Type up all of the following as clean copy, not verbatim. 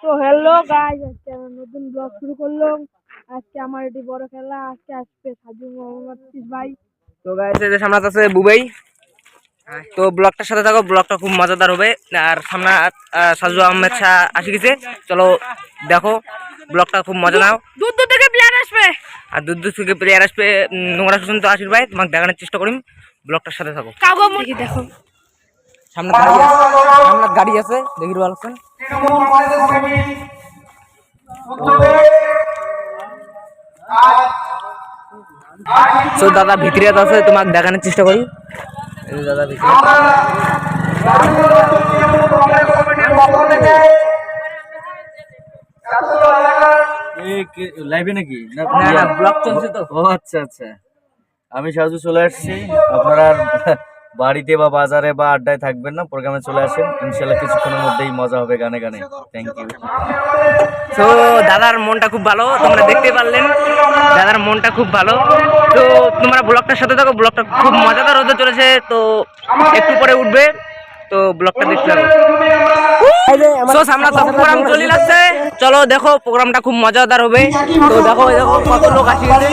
তো hello guys, আজকে আমরা নতুন ব্লগ শুরু করলাম। আজকে আমার এটি বড় খেলা। আজকে আসবে সাজু মোহাম্মদ ভাই। তো গাইস এই যে সামনে আছে বুবাই। তো ব্লগটার সাথে থাকো, ব্লগটা খুব মজাদার হবে। আর সামনে সাজু আহমেদ শাহ আসি গেছে, চলো দেখো ব্লগটা খুব মজা নাও। দূর দূর থেকে প্লেয়ার আসবে, আর দূর দূর থেকে প্লেয়ার আসবে। নোংরা শুন তো আসির ভাই, তোমাকে দেখানোর চেষ্টা করিম। ব্লগটার সাথে থাকো। দেখি দেখো সামনে গাড়ি আছে দেখি ভালো আছেন। তো দাদা ভিতরে আছে, তোমাকে দেখানোর চেষ্টা করি। দাদা ভিতরে লাইভে নাকি না ব্লগ চলছে তো। ও আচ্ছা আচ্ছা, আমি সাজু চলে আসছি। আপনারা বাড়িতে বা বাজারে বা আড্ডায় থাকবেন না, প্রোগ্রামে চলে আসেন। ইনশাল্লাহ কিছুক্ষণের মধ্যেই মজা হবে গানে গানে। Thank you. তো দাদার মনটা খুব ভালো, তোমরা দেখতে পারলেন দাদার মনটা খুব ভালো। তো তোমরা ব্লগটার সাথে থাকো, ব্লগটা খুব মজাদার হতে চলেছে। তো একটু পরে উঠবে, তো ব্লগটা দেখতে থাকো। সামনে প্রোগ্রাম চলে যাচ্ছে, চলো দেখো প্রোগ্রামটা খুব মজাদার হবে। তো দেখো দেখো কত লোক আসি গেছে।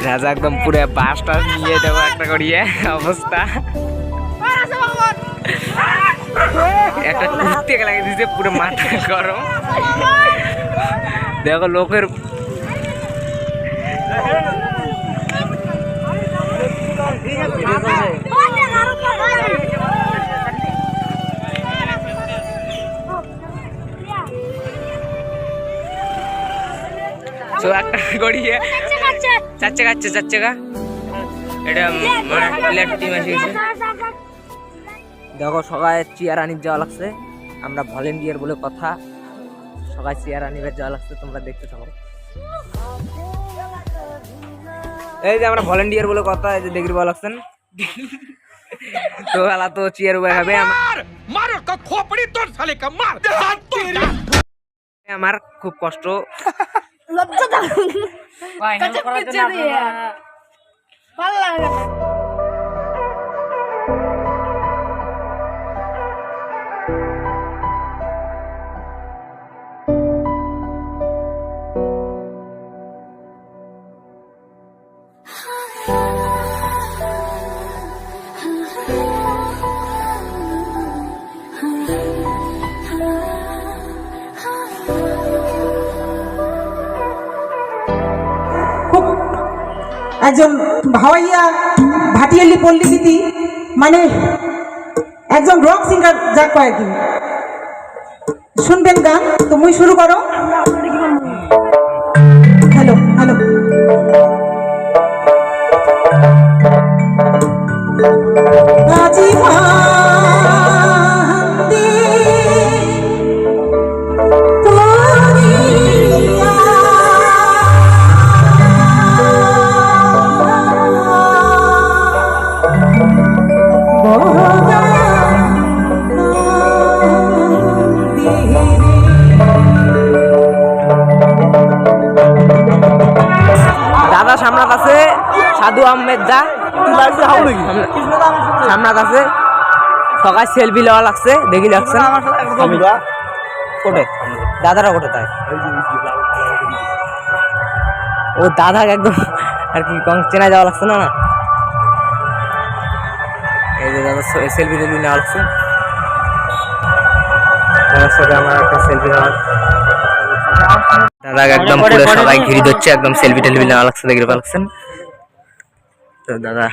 রাজা একদম পুরো বাসটা নিয়ে দেবো একটা করিয়ে অবস্থা। একটা কুর্তি লাগিয়ে দিয়েছে, পুরো মাথা গরম। দেখো লোকের একটা গড়িয়ে চার চাকা এটা প্লেট টিম এসে গেছে। দেখো সবাই চেয়ার আনিব যাওয়া লাগছে, আমরা ভলেন্টিয়ার বলে কথা, সবাই চেয়ার আনিবার যাওয়া লাগছে, তোমরা দেখতে থাকো। এই যে আমরা ভলেন্টিয়ার বলে কথা, এই যে দেখতে পাওয়া লাগছেন। তো এলা তো চেয়ার উঠে খাবে আমার খুব কষ্ট। ভালো লাগে একজন ভাওয়াইয়া ভাটিয়ালি পল্লী দিদি, মানে একজন রক সিঙ্গার যা কয় কি শুনবেন গান। তো মুই শুরু করো। হ্যালো হ্যালো দাদা সামনাত আছে সাধু আহমেদ দা, সামনাত আছে সকাল সেলফি নেওয়া লাগছে, দেখি লাগছে কোটে দাদারা কোটে তাই। ও দাদা একদম আর কি চেনা যাওয়া লাগছে না। এই যে দাদা সেলফি নেওয়া লাগছে, দাদার সাথে আমার একটা সেলফি নেওয়া। দাদা একদম পুরো সবাই ঘিরে ধরছে, একদম সেলফি টেলফি নেওয়া লাগছে, দেখতে পাচ্ছেন। তো দাদা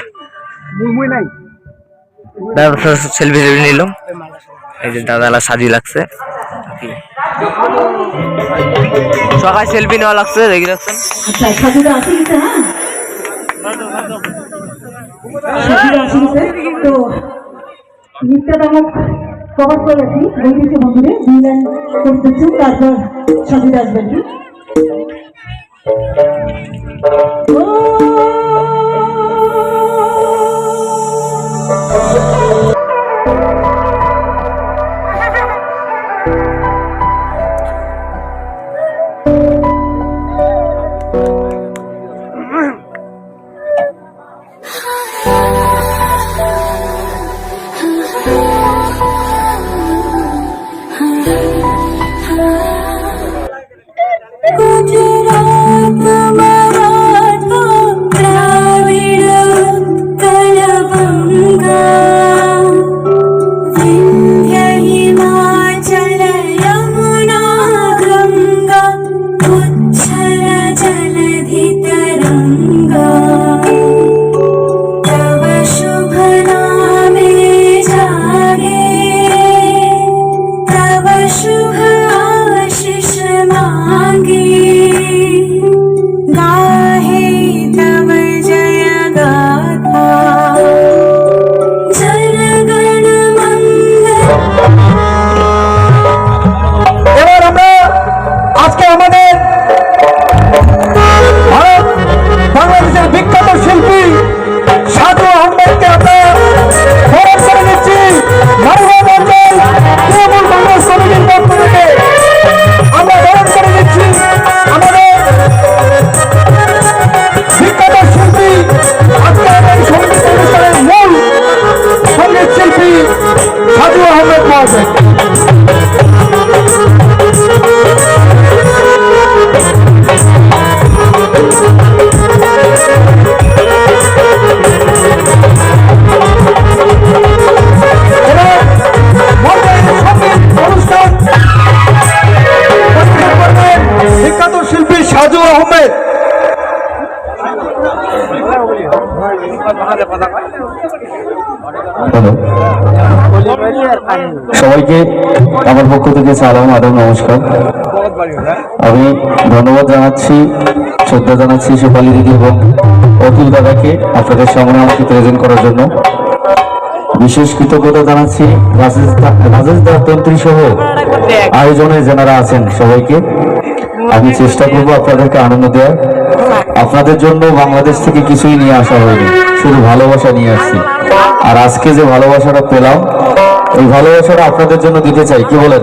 সেলফি নিল, এই যে দাদা সাজি লাগছে, সবাই সেলফি নেওয়া লাগছে, দেখি যাচ্ছেন। কভার করেছি বৈদেশি বন্ধুরে 2 লাইন করতেছি, তারপর সাথে আসবেন কি বিখ্যাত শিল্পী সাজু আহমেদ। সবাইকে আমার পক্ষ থেকে সালাম আদব নমস্কার। আমি ধন্যবাদ জানাচ্ছি, শ্রদ্ধা জানাচ্ছি শেফালি দিদি এবং অতুল দাদাকে আপনাদের সামনে আমাকে প্রেজেন্ট করার জন্য। বিশেষ কৃতজ্ঞতা জানাচ্ছি রাজেশ দা তন্ত্রী সহ আয়োজনে যারা আছেন সবাইকে। আমি চেষ্টা করবো আপনাদেরকে আনন্দ দেওয়ার। আপনাদের জন্য বাংলাদেশ থেকে কিছুই নিয়ে আসা হয়নি, শুধু ভালোবাসা নিয়ে আসছি। আর আজকে যে ভালোবাসাটা পেলাম, এই ভালোবাসাটা আপনাদের জন্য দিতে চাই। কি বলেন?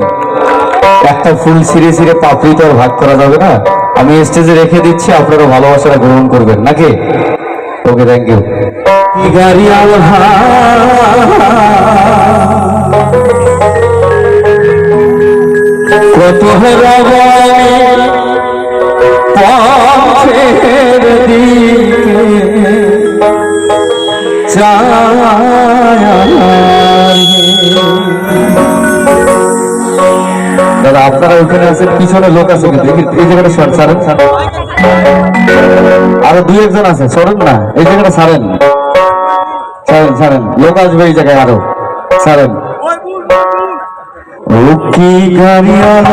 একটা ফুল ছিঁড়ে ছিঁড়ে পাপড়ি তো আর ভাগ করা যাবে না। আমি স্টেজে রেখে দিচ্ছি, আপনারা ভালোবাসাটা গ্রহণ করবেন নাকি? ওকে, থ্যাংক ইউ। কত পথের দিকে দাদা আপনারা ওখানে আছেন, পিছনে লোক আছে কিন্তু এই জায়গাটা ছাড়েন। আরো দুই একজন আছে, সরেন না, এই জায়গাটা ছাড়েন, লোক আসবে এই জায়গায়, আরো ছাড়েন। ও কি গাড়িয়াল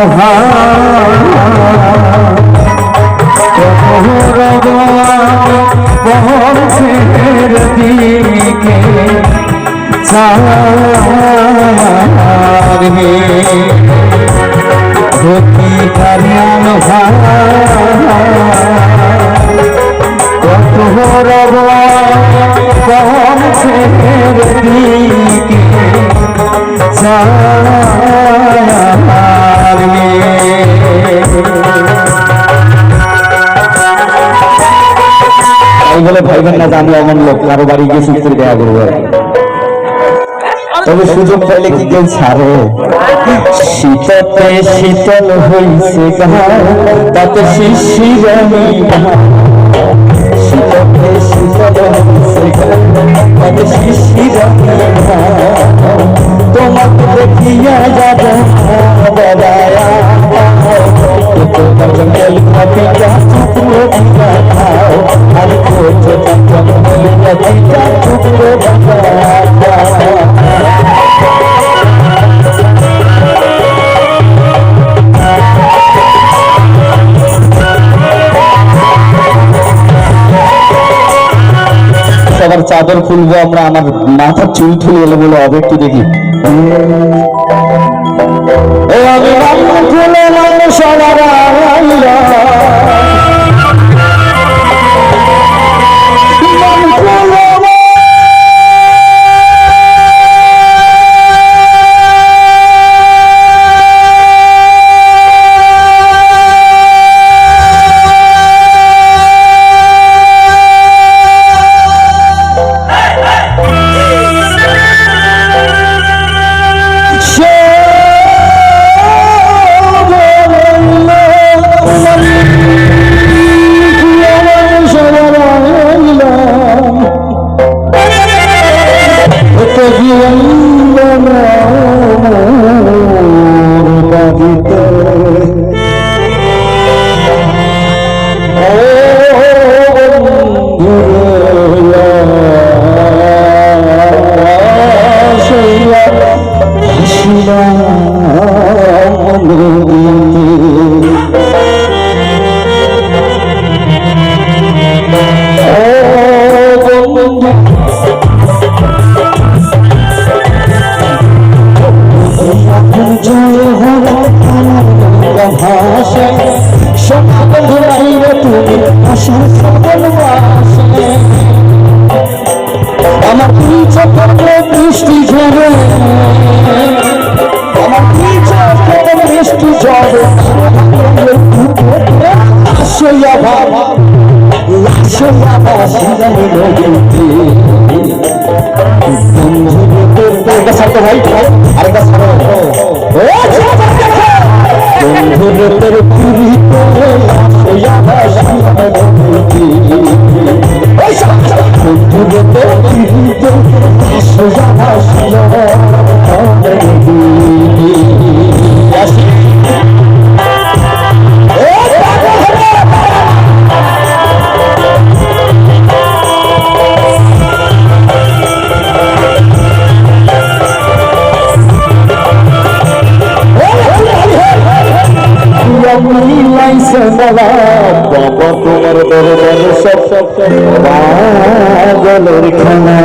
পথের দিকে কি গাড়িয়াল কত রব পথের দিকে বলে ভাইবেন না যে আমি এমন লোক কারো বাড়ি গিয়ে শিখতে দেয়া করবো আর কি। তবে সুযোগ পাইলে কি কেউ ছাড়ে? শীততে শীতল হইছে তাতে শিশির শীততে শীতল হইছে তাতে শিশির তোমাকে দেখিয়া যাব বেড়ায়া সবার চাদর খুলবো আমরা, আমার মাথার চুল ঠুল এলো বলে হবে, একটু দেখি। আমার বৃষ্টি ঝরে, আমার বৃষ্টি ঝরে ভাই আরেকটা মিলাইছে মেলা বাবা তোমার দরবারে সব সব পাগলের খেলা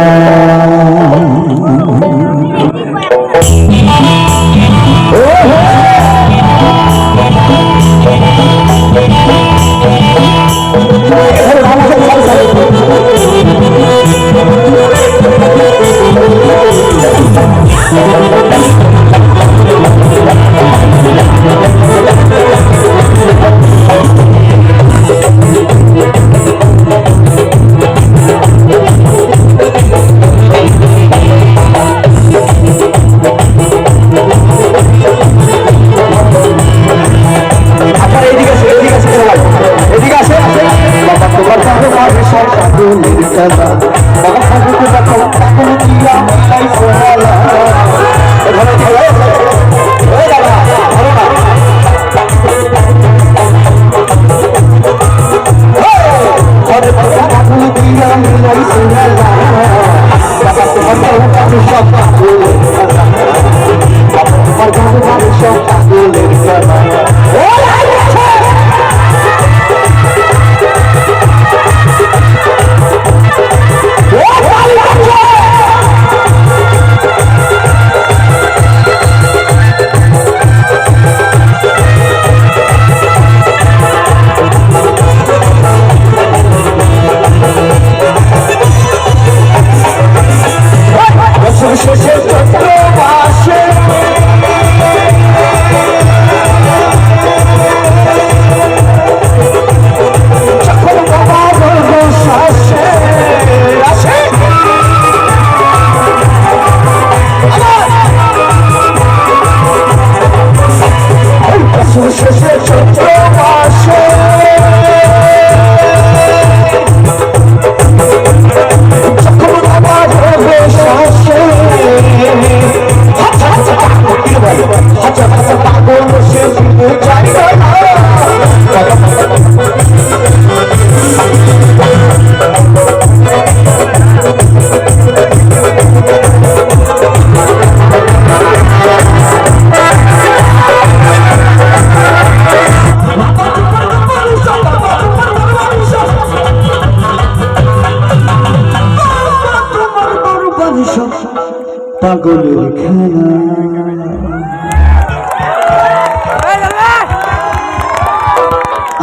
পাগলের খেলা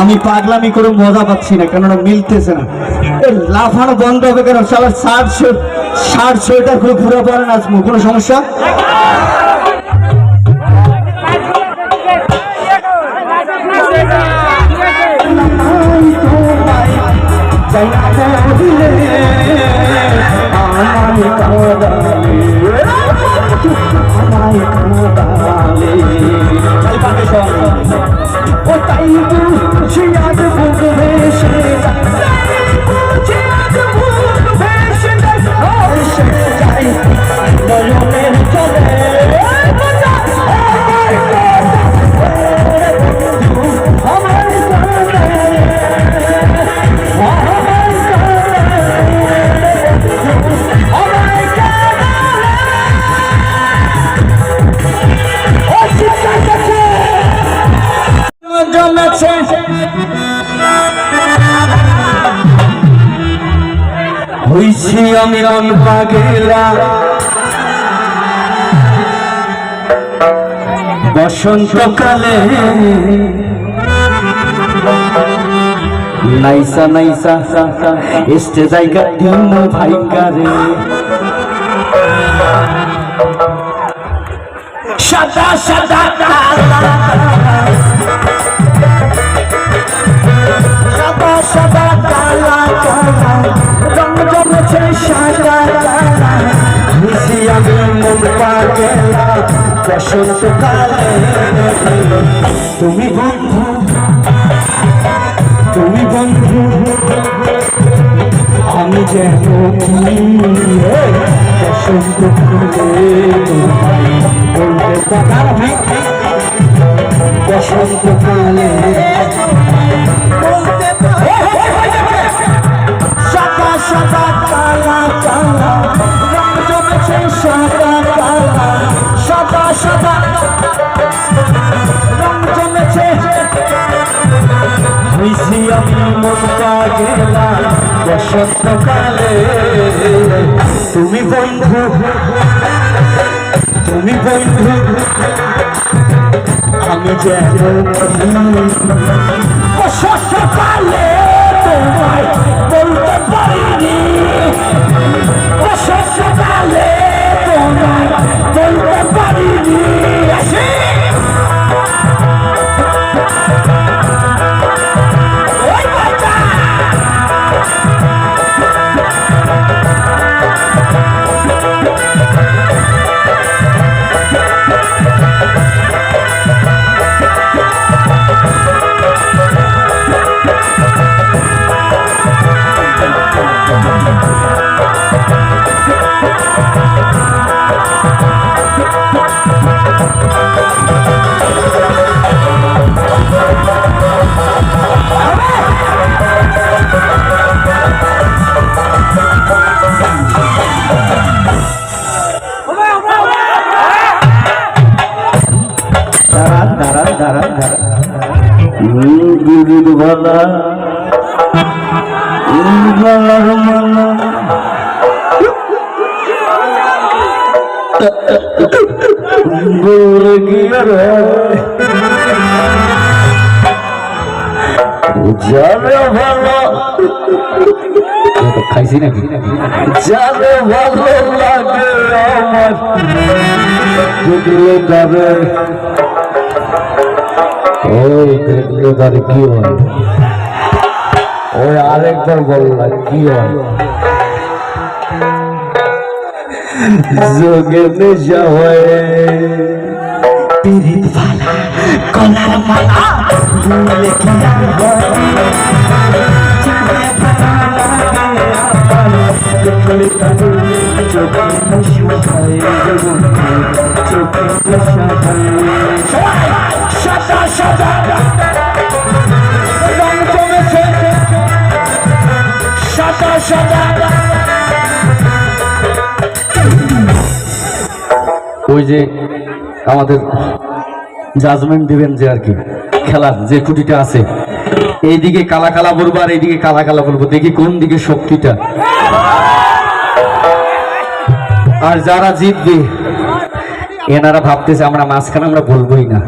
আমি পাগলামি করে মজা পাচ্ছি না, কেননা মিলতেছে না। লাফানো বন্ধ হবে কেন? সালা শার্ট সোয়েটার করে ঘুরে পড়ে নাচবো, কোনো সমস্যা? হইছি আমি মন পাগেলা বসন্তকালে নাইসা নাইসা এসতে জায়গা দিন ভাইকারে সাদা সাদা সাদা কালা কালা রং জমেছে সাদা কালা মিশি আমি মন পাগেলা বসন্তকালে তুমি বন্ধু আমি যেন বসন্তকালে বলতে পারা ভাই বসন্তকালে সাদা সাদা কালা কালা রং জমেছে সাদা কালা সাদা সাদা রং জমেছে গেলাম বসন্তকালে, তুমি বন্ধু, তুমি বন্ধু, আমি যেন বসন্তকালে তোমায় বলতে পারিনি, বসন্তকালে তোমায় বলতে পারিনি। খাইছি নাকি যাবে ভালো লাগে আমার দেখলে যাবে, ওই দেখলে তার কি হয়, ওই আরেকবার বললা কি হয়, যোগে নেশা হয় পিরিত ভালা কলার মালা ভুলে কি আর হয়, দেখলে তার চোখে নেশা হয়, চোখে নেশা হয়, সাদা সাদা রং জমেছে, সাদা সাদা। ওই যে আমাদের জাজমেন্ট দিবেন যে আর কি খেলার যে খুঁটিটা আছে, এইদিকে কালা কালা বলবো আর এইদিকে কালা কালা বলবো, দেখি কোন দিকে শক্তিটা। আর যারা জিতবে এনারা ভাবতেছে আমরা মাঝখানে আমরা বলবোই না,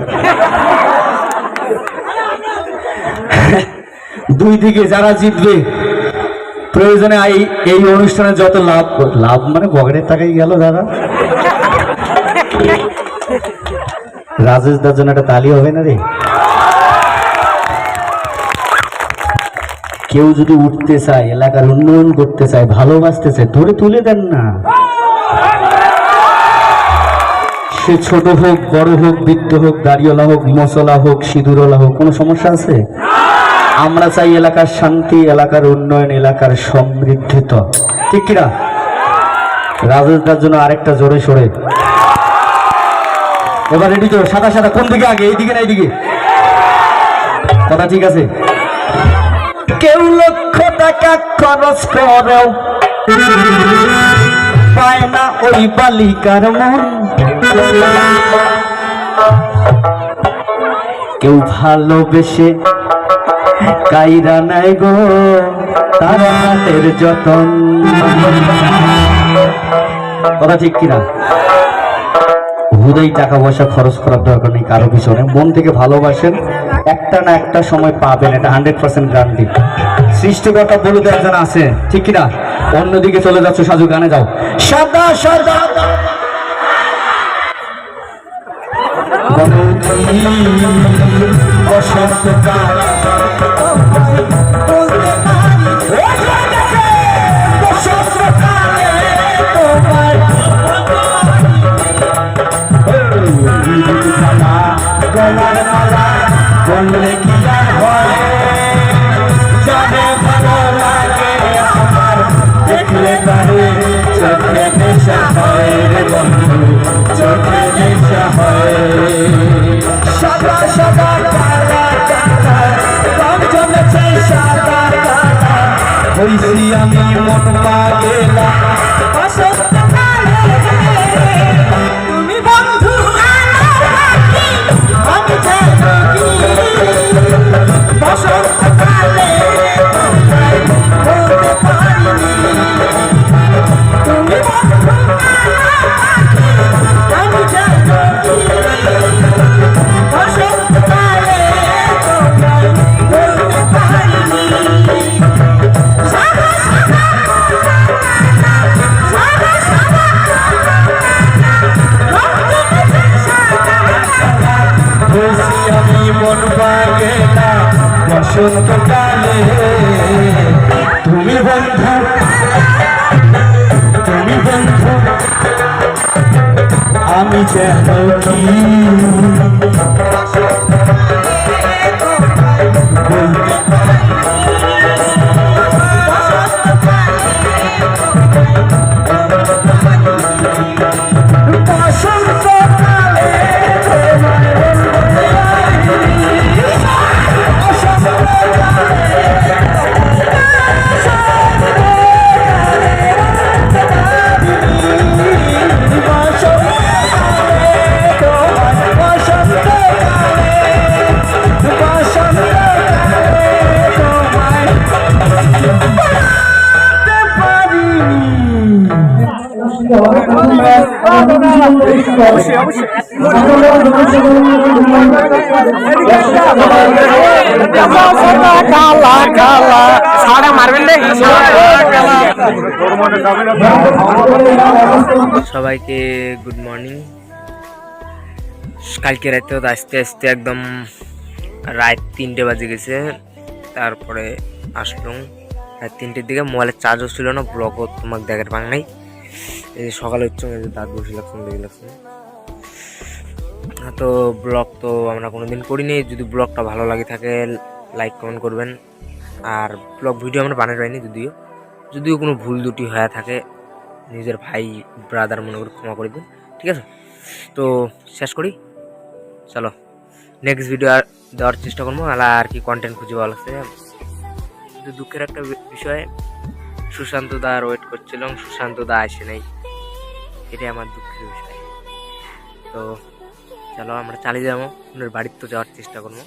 দুই দিকে যারা জিতবে প্রয়োজনে এই অনুষ্ঠানে যত লাভ, লাভ মানে পকেটের টাকাই গেল দাদা। রাজেশ দার জন্য একটা তালি হবে না রে? কেউ যদি উঠতে চায়, এলাকার উন্নয়ন করতে চায়, ভালোবাসতে চায়, ধরে তুলে দেন না। সে ছোট হোক, বড় হোক, বৃদ্ধ হোক, দাড়িওয়ালা হোক, মশলা হোক, সিঁদুরওয়ালা হোক, কোনো সমস্যা আছে? আমরা চাই এলাকার শান্তি, এলাকার উন্নয়ন, এলাকার সমৃদ্ধি, তো ঠিক কিনা? রাজেশদার জন্য আরেকটা জোরে সরে এবার রেডি তো। সাদা সাদা কোন দিকে আগে, এইদিকে না এইদিকে? কথা ঠিক আছে? কেউ লক্ষ টাকা খরচ করেও পায় না ওই বালিকার মন, কেউ ভালোবেসে কাইরা নাই গো তার হাতের যতন। কথা ঠিক কিনা? হুদাই টাকা পয়সা খরচ করার দরকার নেই কারো পিছনে, মন থেকে ভালোবাসেন, একটা না একটা সময় পাবেন, এটা 100% গ্যারান্টি। সৃষ্টিকর্তা বলতে একজন আছে, ঠিক কিনা? অন্যদিকে চলে যাচ্ছ, সাজু গানে যাও। সাদা সাদা বসন্তকাল গলার মালা বললে কি আর হয়, যাবে ভালো লাগে আমার দেখলে তারে চোখে নেশা হয় রে বন্ধু, চোখে নেশা হয়। সাদা সাদা কালা কালা রং জমেছে, সাদা কালা হইছি আমি মন পাগেলা বসন্তকালে, তুমি বন্ধু বসন্তকালে বসন্তকালে তুমি বন্ধু আমি যেন কি সবাইকে গুড মর্নিং। কালকে রাতে তো আস্তে আস্তে একদম রাত 3টে বাজে গেছে, তারপরে আসলাম রাত 3টের দিকে। মোবাইলের চার্জও ছিল না, ব্লগও তোমাকে দেখার পাং নাই। এই সকালে হচ্ছে দাঁত বসে লাগছে, লেগে লাগছে। তো ব্লগ তো আমরা কোনোদিন করিনি। যদি ব্লগটা ভালো লাগে থাকে লাইক কমেন্ট করবেন। আর ব্লগ ভিডিও আমরা বানাতে পারিনি, যদিও কোনো ভুল দুটি হয়ে থাকে নিজের ভাই ব্রাদার মনে করে ক্ষমা করে দিন, ঠিক আছে? তো শেষ করি, চলো নেক্সট ভিডিও দেওয়ার চেষ্টা করবো। আর কি কন্টেন্ট খুঁজে ভালো লাগছে। কিন্তু দুঃখের একটা বিষয়, সুশান্ত দা ওয়েট করছিলাম, সুশান্ত দা আসে নাই, এটাই আমার দুঃখের বিষয়। তো চলো আমরা চালিয়ে যাবো, বাড়িতে তো যাওয়ার চেষ্টা করবো।